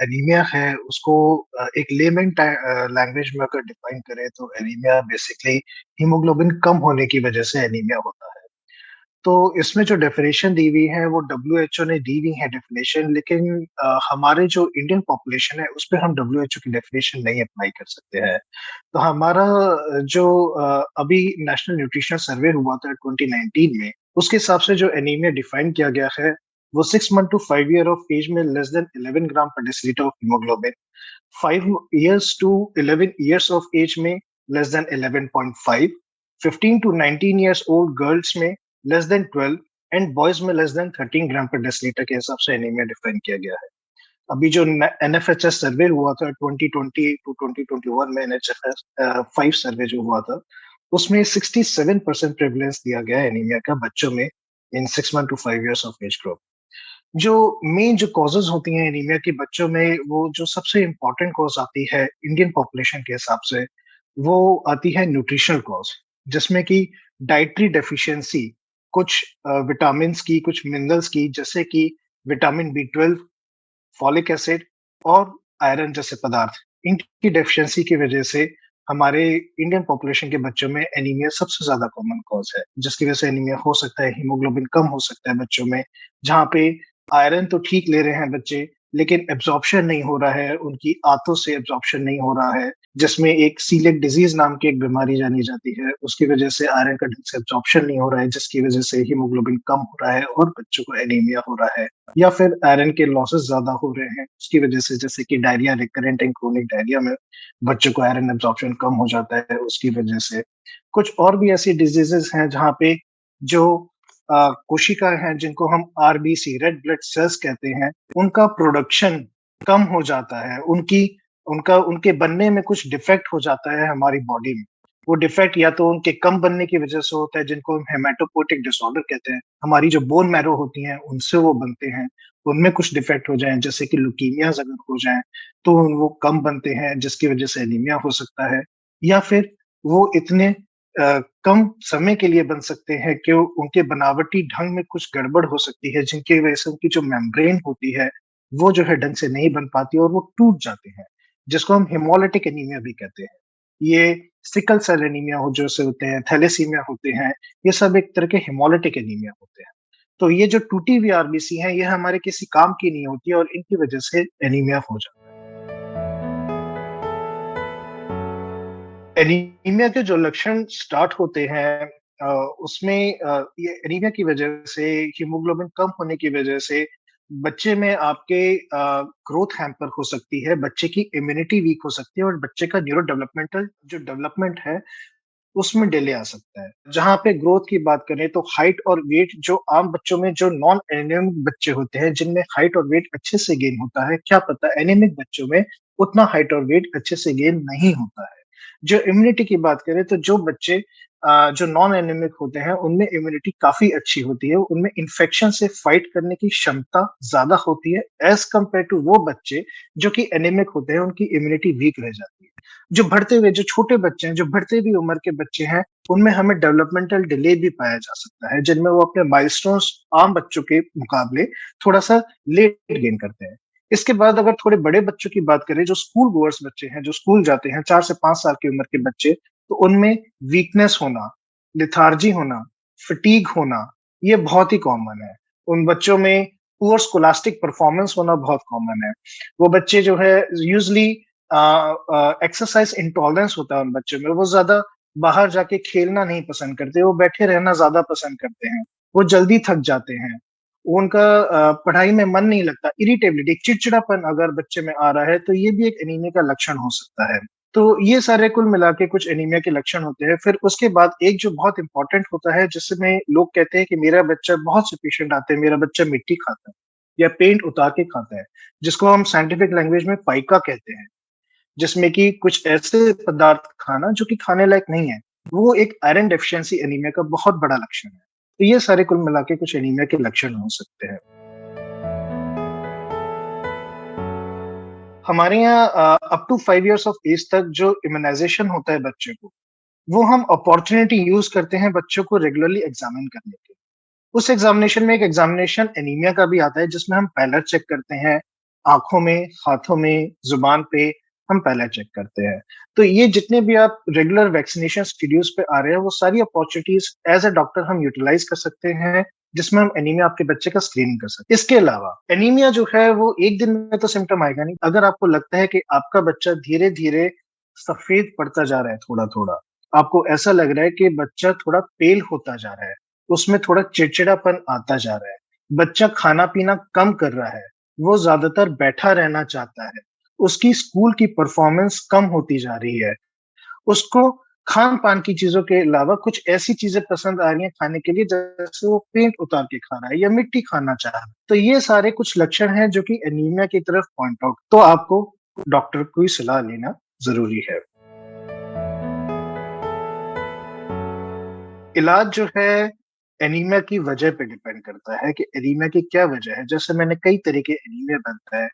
Anaemia है उसको एक लेमन लैंग्वेज में अगर डिफाइन करें तो एनीमिया बेसिकली हीमोग्लोबिन कम होने की वजह से एनीमिया होता है। तो इसमें जो डेफिनेशन दी हुई है वो डब्ल्यूएचओ ने दी हुई है डेफिनेशन, लेकिन हमारे जो इंडियन पॉपुलेशन है उस पे हम डब्ल्यूएचओ की डेफिनेशन नहीं अप्लाई कर सकते हैं। तो हमारा जो अभी नेशनल न्यूट्रिशनल सर्वे हुआ था 2019 में, उसके हिसाब से जो एनीमिया डिफाइन किया गया है वो 6 month to 5 year of age में लेस देन 11 ग्राम पर decilitre of haemoglobin, 5 years to 11 years of age में less than 11.5, 15 to 19 years old girls में less than 12 एंड बॉयज में लेस देन 13 ग्राम पर डेसीलीटर के हिसाब से एनीमिया डिफाइन किया गया है। अभी जो एनएफएचएस सर्वे हुआ था 2020 टू 2021 में, एनएचएफएस 5 सर्वे जो हुआ था उसमें 67% प्रेवलेंस दिया गया है एनीमिया का बच्चों में in 6 month to 5 years of age group. जो मेन जो कॉजेज होती हैं एनीमिया की बच्चों में, वो जो सबसे इम्पोर्टेंट कॉज आती है इंडियन पॉपुलेशन के हिसाब से, वो आती है न्यूट्रिशनल कॉज, जिसमें कि डाइटरी डेफिशिएंसी, कुछ विटामिन की, कुछ मिनरल्स की, जैसे कि विटामिन बी 12, फॉलिक एसिड और आयरन जैसे पदार्थ, इनकी डेफिशिएंसी की वजह से हमारे इंडियन पॉपुलेशन के बच्चों में एनीमिया सबसे ज्यादा कॉमन कॉज है, जिसकी वजह से एनीमिया हो सकता है, हीमोग्लोबिन कम हो सकता है बच्चों में, जहाँ पे आयरन तो ठीक ले रहे हैं बच्चे लेकिन एब्जॉर्प्शन नहीं हो रहा है, उनकी आंतों से एब्जॉर्प्शन नहीं हो रहा है, जिसमें एक सीलिएक डिजीज नाम की एक बीमारी जानी जाती है, उसकी वजह से आयरन का ढंग से एब्जॉर्प्शन नहीं हो रहा है, जिसकी वजह से हीमोग्लोबिन कम हो रहा है और बच्चों को एनीमिया हो रहा है। या फिर आयरन के लॉसेस ज्यादा हो रहे हैं उसकी वजह से, जैसे कि diarrhoea, recurrent and chronic diarrhoea में बच्चों को आयरन एब्जॉर्प्शन कम हो जाता है उसकी वजह से। कुछ और भी ऐसी डिजीजेस हैं जहाँ पे जो कोशिकाएं हैं जिनको हम आरबीसी, रेड ब्लड सेल्स कहते हैं, उनका प्रोडक्शन कम हो जाता है, उनकी उनका उनके बनने में कुछ डिफेक्ट हो जाता है हमारी बॉडी में। वो डिफेक्ट या तो उनके कम बनने की वजह से होता है, जिनको हम हेमाटोपोइटिक डिसऑर्डर कहते हैं, हमारी जो बोन मैरो होती हैं उनसे वो बनते हैं, उनमें कुछ डिफेक्ट हो जाए, जैसे कि ल्यूकीमियाज अगर हो जाए तो वो कम बनते हैं, जिसकी वजह से एनीमिया हो सकता है। या फिर वो इतने कम समय के लिए बन सकते हैं कि उनके बनावटी ढंग में कुछ गड़बड़ हो सकती है, जिनकी वजह से उनकी जो मेम्ब्रेन होती है वो जो है ढंग से नहीं बन पाती और वो टूट जाते हैं, जिसको हम हेमोलिटिक एनीमिया भी कहते हैं। ये सिकल सेल एनीमिया हो जैसे होते हैं, थैलेसीमिया होते हैं, ये सब एक तरह के हेमोलिटिक एनीमिया होते हैं। तो ये जो टूटी हुई आरबीसी हैं, ये हमारे किसी काम की नहीं होती और इनकी वजह से एनीमिया हो जाता है। एनीमिया के जो लक्षण स्टार्ट होते हैं उसमें ये एनीमिया की वजह से, हीमोग्लोबिन कम होने की वजह से बच्चे में आपके ग्रोथ हैम्पर हो सकती है, बच्चे की इम्यूनिटी वीक हो सकती है और बच्चे का न्यूरो डेवलपमेंटल जो डेवलपमेंट है उसमें डिले आ सकता है। जहाँ पे ग्रोथ की बात करें तो हाइट और वेट, जो आम बच्चों में जो नॉन एनीमिक बच्चे होते हैं जिनमें हाइट और वेट अच्छे से गेन होता है, क्या पता एनीमिक बच्चों में उतना हाइट और वेट अच्छे से गेन नहीं होता है। जो इम्यूनिटी की बात करें तो जो बच्चे जो नॉन एनीमिक होते हैं उनमें इम्यूनिटी काफी अच्छी होती है, उनमें इन्फेक्शन से फाइट करने की क्षमता ज्यादा होती है एज कम्पेयर टू वो बच्चे जो कि एनीमिक होते हैं, उनकी इम्यूनिटी वीक रह जाती है। जो बढ़ते हुए, जो छोटे बच्चे हैं, जो बढ़ते हुए उम्र के बच्चे हैं, उनमें हमें डेवलपमेंटल डिले भी पाया जा सकता है, जिनमें वो अपने माइलस्टोन्स आम बच्चों के मुकाबले थोड़ा सा लेट गेन करते हैं। इसके बाद अगर थोड़े बड़े बच्चों की बात करें, जो स्कूल गोअर्स बच्चे हैं, जो स्कूल जाते हैं, 4 से 5 साल की उम्र के बच्चे, तो उनमें वीकनेस होना, लिथार्जी होना, फटीग होना, ये बहुत ही कॉमन है। उन बच्चों में पुअर स्कोलास्टिक परफॉर्मेंस होना बहुत कॉमन है। वो बच्चे जो है यूजली एक्सरसाइज इंटॉलरेंस होता है उन बच्चों में, वो ज्यादा बाहर जाके खेलना नहीं पसंद करते, वो बैठे रहना ज्यादा पसंद करते हैं, वो जल्दी थक जाते हैं, उनका पढ़ाई में मन नहीं लगता, इरिटेबिलिटी, चिड़चिड़ापन अगर बच्चे में आ रहा है तो ये भी एक एनीमिया का लक्षण हो सकता है। तो ये सारे कुल मिला के कुछ एनीमिया के लक्षण होते हैं। फिर उसके बाद एक जो बहुत इंपॉर्टेंट होता है, जिसमें लोग कहते हैं कि मेरा बच्चा, बहुत से पेशेंट आते हैं, मेरा बच्चा मिट्टी खाता है या पेंट उतार के खाता है, जिसको हम साइंटिफिक लैंग्वेज में पाइका कहते हैं, जिसमें कि कुछ ऐसे पदार्थ खाना जो कि खाने लायक नहीं है, वो एक आयरन डेफिशिएंसी एनीमिया का बहुत बड़ा लक्षण है। तो ये सारे कुल मिला के कुछ एनीमिया के लक्षण हो सकते हैं। हमारे यहाँ up to 5 years of age तक जो इम्यूनाइजेशन होता है बच्चे को, वो हम अपॉर्चुनिटी यूज करते हैं बच्चों को रेगुलरली एग्जामिन करने की। उस एग्जामिनेशन में एक एग्जामिनेशन एनीमिया का भी आता है, जिसमें हम पैलेट चेक करते हैं, आँखों में, हाथों में, ज़ुबान पे हम पहले चेक करते हैं। तो ये जितने भी आप रेगुलर वैक्सीनेशन शेड्यूल्स पे आ रहे हैं, वो सारी अपॉर्च्युनिटीज़ एज़ अ डॉक्टर हम यूटिलाइज़ कर सकते हैं, जिसमें हम एनीमिया आपके बच्चे का स्क्रीनिंग कर सकते हैं। इसके अलावा एनीमिया जो है वो एक दिन में तो सिम्पटम आएगा नहीं। अगर आपको लगता है कि आपका बच्चा धीरे-धीरे सफ़ेद पड़ता जा रहा है थोड़ा-थोड़ा, आपको ऐसा लग रहा है कि बच्चा थोड़ा पेल होता जा रहा है, उसमें थोड़ा चिड़चिड़ापन आता जा रहा है, बच्चा खाना-पीना कम कर रहा है, वो ज़्यादातर बैठा रहना चाहता है, उसकी स्कूल की परफ़ॉर्मेंस कम होती जा रही है, उसको खान-पान की चीज़ों के अलावा कुछ ऐसी चीज़ें पसंद आ रही हैं खाने के लिए जैसे वो पेंट उतार के खा रहा है या मिट्टी खाना चाह रहा है। तो ये सारे कुछ लक्षण हैं जो कि एनीमिया की तरफ पॉइंट आउट तो आपको डॉक्टर की सलाह लेना ज़रूरी है। इलाज जो है एनीमिया की वजह पे डिपेंड करता है कि एनीमिया की क्या वजह है। जैसे मैंने कई तरह के एनीमिया बनता है,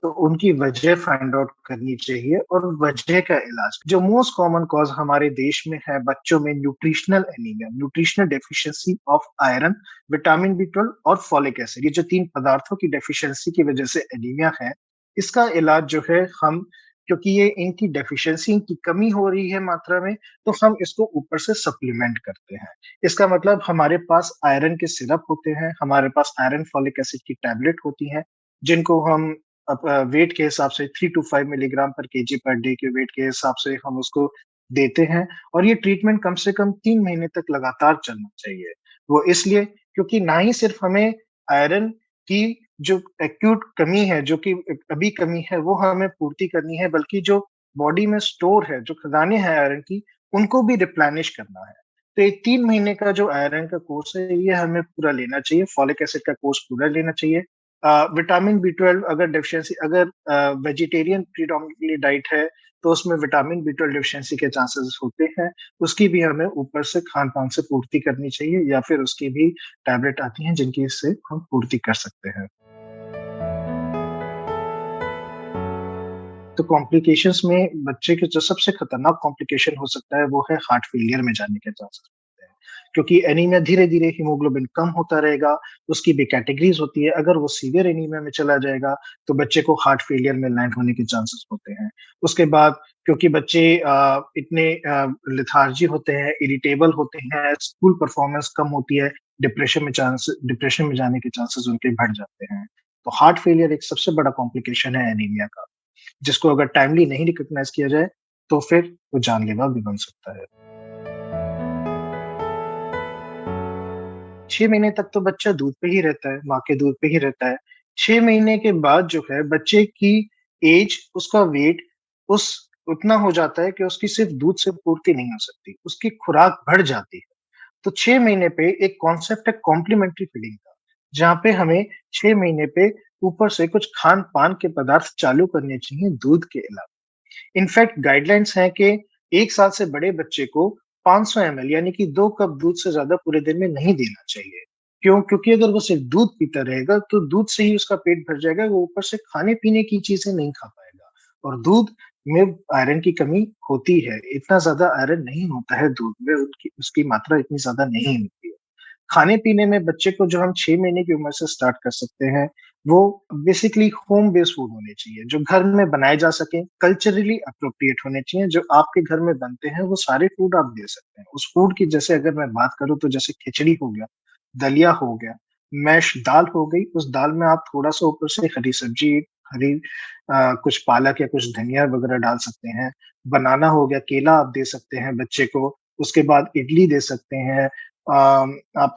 तो उनकी वजह फाइंड आउट करनी चाहिए और वजह का इलाज जो मोस्ट कॉमन कॉज़ हमारे देश में है बच्चों में nutritional anaemia, nutritional deficiency of iron, vitamin B 12 और फॉलिक एसिड। ये जो 3 पदार्थों की डेफिशिएंसी की वजह से एनीमिया है, इसका इलाज जो है हम क्योंकि ये इनकी डेफिशिएंसी इनकी कमी हो रही है मात्रा में, तो हम इसको ऊपर से सप्लीमेंट करते हैं। इसका मतलब हमारे पास आयरन के सिरप होते हैं, हमारे पास आयरन फॉलिक एसिड की टैबलेट होती हैं, जिनको हम वेट के हिसाब से 3 टू 5 मिलीग्राम पर केजी पर डे के वेट के हिसाब से हम उसको देते हैं और ये ट्रीटमेंट कम से कम 3 महीने तक लगातार चलना चाहिए। वो इसलिए क्योंकि ना ही सिर्फ हमें आयरन की जो एक्यूट कमी है, जो कि अभी कमी है, वो हमें पूर्ति करनी है, बल्कि जो बॉडी में स्टोर है, जो खज़ाने हैं आयरन की, उनको भी रिप्लेनिश करना है। तो ये 3 महीने का जो आयरन का कोर्स है, ये हमें पूरा लेना चाहिए, फॉलिक एसिड का कोर्स पूरा लेना चाहिए। विटामिन बी 12 अगर डेफिशिएंसी अगर वेजिटेरियन प्रिडोमिनेटली डाइट है, तो उसमें विटामिन बी 12 डेफिशिएंसी के चांसेस होते हैं। उसकी भी हमें ऊपर से खान-पान से पूर्ति करनी चाहिए या फिर उसकी भी टैबलेट आती हैं जिनकी से हम पूर्ति कर सकते हैं। तो कॉम्प्लिकेशंस में बच्चे के जो सबसे खतरनाक कॉम्प्लिकेशन हो सकता है वो है हार्ट फेलियर में जाने के चांसेस होते हैं। क्योंकि एनीमिया धीरे-धीरे हीमोग्लोबिन कम होता रहेगा, उसकी भी कैटेगरीज़ होती है। अगर वो सीवियर एनीमिया में चला जाएगा, तो बच्चे को हार्ट फेलियर में लैंड होने के चांसेस होते हैं। उसके बाद क्योंकि बच्चे इतने लेथार्जी होते हैं, इरिटेबल होते हैं, स्कूल परफॉर्मेंस कम होती है, डिप्रेशन में जाने के चांसेस उनके बढ़ जाते हैं। तो हार्ट फेलियर एक सबसे बड़ा कॉम्प्लिकेशन है एनीमिया का। जिसको अगर टाइमली नहीं रिकॉग्नाइज़ किया जाए, तो फिर वो जानलेवा भी बन सकता है। 6 महीने तक तो बच्चा दूध पे ही रहता है, माँ के दूध पे ही रहता है। 6 महीने के बाद जो है बच्चे की ऐज, उसका वेट उस उतना हो जाता है कि उसकी सिर्फ़ दूध से पूर्ति नहीं हो सकती, उसकी खुराक बढ़ जाती है। तो 6 महीने पे एक कॉन्सेप्ट है कॉम्प्लीमेंट्री फीडिंग का, जहाँ पे हमें 6 महीने पे ऊपर से कुछ खान-पान के पदार्थ चालू करने चाहिए दूध के अलावा। इनफैक्ट गाइडलाइंस है कि 1 साल से बड़े बच्चे को 500 एमएल यानी कि 2 कप दूध से ज़्यादा पूरे दिन में नहीं देना चाहिए। क्यों? क्योंकि अगर वो सिर्फ़ दूध पीता रहेगा, तो दूध से ही उसका पेट भर जाएगा, वो ऊपर से खाने-पीने की चीज़ें नहीं खा पाएगा और दूध में आयरन की कमी होती है। इतना ज़्यादा आयरन नहीं होता है दूध में, उनकी उसकी मात्रा इतनी ज़्यादा नहीं होती है। खाने-पीने में बच्चे को जो हम 6 महीने की उम्र से स्टार्ट कर सकते हैं, वो बेसिकली होम बेस्ड फूड होने चाहिए, जो घर में बनाए जा सकें, कल्चरली एप्रोप्रिएट होने चाहिए, जो आपके घर में बनते हैं, वो सारे फूड आप दे सकते हैं। उस फूड की जैसे अगर मैं बात करूँ तो जैसे खिचड़ी हो गया, दलिया हो गया, मैश दाल हो गई, उस दाल में आप थोड़ा-सा ऊपर से हरी सब्जी, हरी कुछ पालक या कुछ धनिया वगैरह डाल सकते हैं। बनाना हो गया, केला आप दे सकते हैं बच्चे को, उसके बाद इडली दे सकते हैं। आप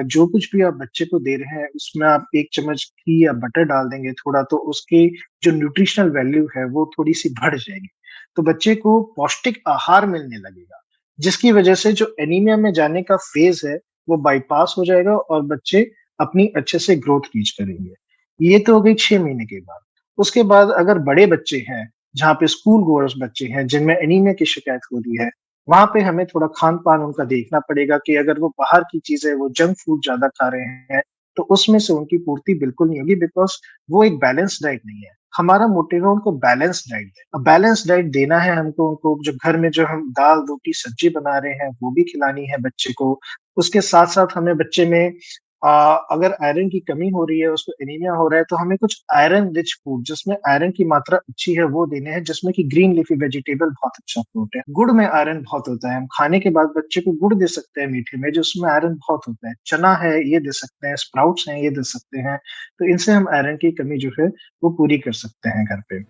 जो कुछ भी आप बच्चे को दे रहे हैं, उसमें आप 1 चम्मच घी या बटर डाल देंगे थोड़ा, तो उसकी जो न्यूट्रिशनल वैल्यू है, वो थोड़ी-सी बढ़ जाएगी। तो बच्चे को पौष्टिक आहार मिलने लगेगा, जिसकी वजह से जो एनीमिया में जाने का फ़ेज़ है, वो बाईपास हो जाएगा और बच्चे अपनी अच्छे से ग्रोथ रीच करेंगे। ये तो हो गई 6 महीने के बाद। उसके बाद अगर बड़े बच्चे हैं, जहाँ पे स्कूल गोअर्स बच्चे हैं, जिनमें एनीमिया की शिकायत हो रही है, वहाँ पे हमें थोड़ा खान-पान उनका देखना पड़ेगा कि अगर वो बाहर की चीज़ें, वो जंक फूड ज़्यादा खा रहे हैं, तो उसमें से उनकी पूर्ति बिल्कुल नहीं होगी बिकॉज़ वो एक बैलेंस्ड डाइट नहीं है। हमारा मोटिव है उनको बैलेंस्ड डाइट दें। अब बैलेंस्ड डाइट देना है हमको उनको जो घर में जो हम दाल, रोटी, सब्ज़ी बना रहे हैं, वो भी खिलानी है बच्चे को। उसके साथ-साथ हमें बच्चे में अ, अगर आयरन की कमी हो रही है, उसको एनीमिया हो रहा है, तो हमें कुछ आयरन रिच फूड जिसमें आयरन की मात्रा अच्छी है वो देने हैं, जिसमें कि ग्रीन लीफी वेजिटेबल बहुत अच्छा फ्रूट है। गुड़ में आयरन बहुत होता है, हम खाने के बाद बच्चे को गुड़ दे सकते हैं मीठे में, जिसमें आयरन बहुत होता है। चना है, ये दे सकते हैं, स्प्राउट्स हैं, ये दे सकते हैं। तो इनसे हम आयरन की कमी जो है, वो पूरी कर सकते हैं घर पे।